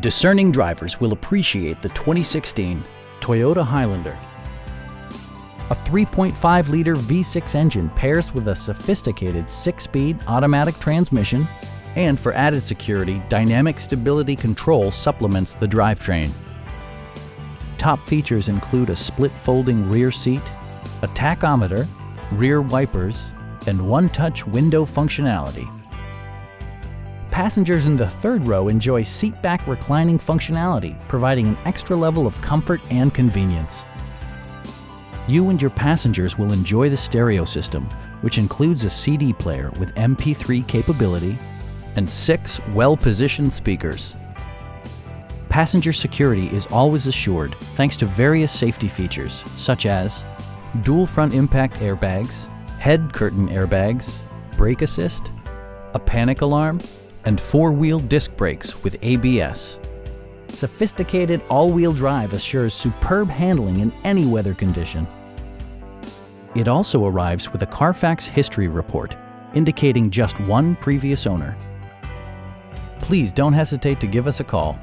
Discerning drivers will appreciate the 2016 Toyota Highlander. A 3.5-liter V6 engine pairs with a sophisticated 6-speed automatic transmission, and for added security, dynamic stability control supplements the drivetrain. Top features include a split-folding rear seat, a tachometer, rear wipers, and one-touch window functionality. Passengers in the third row enjoy seat-back reclining functionality, providing an extra level of comfort and convenience. You and your passengers will enjoy the stereo system, which includes a CD player with MP3 capability and 6 well-positioned speakers. Passenger security is always assured thanks to various safety features such as dual front impact airbags, head curtain airbags, brake assist, a panic alarm, and 4-wheel disc brakes with ABS. Sophisticated all-wheel drive assures superb handling in any weather condition. It also arrives with a Carfax history report, indicating just one previous owner. Please don't hesitate to give us a call.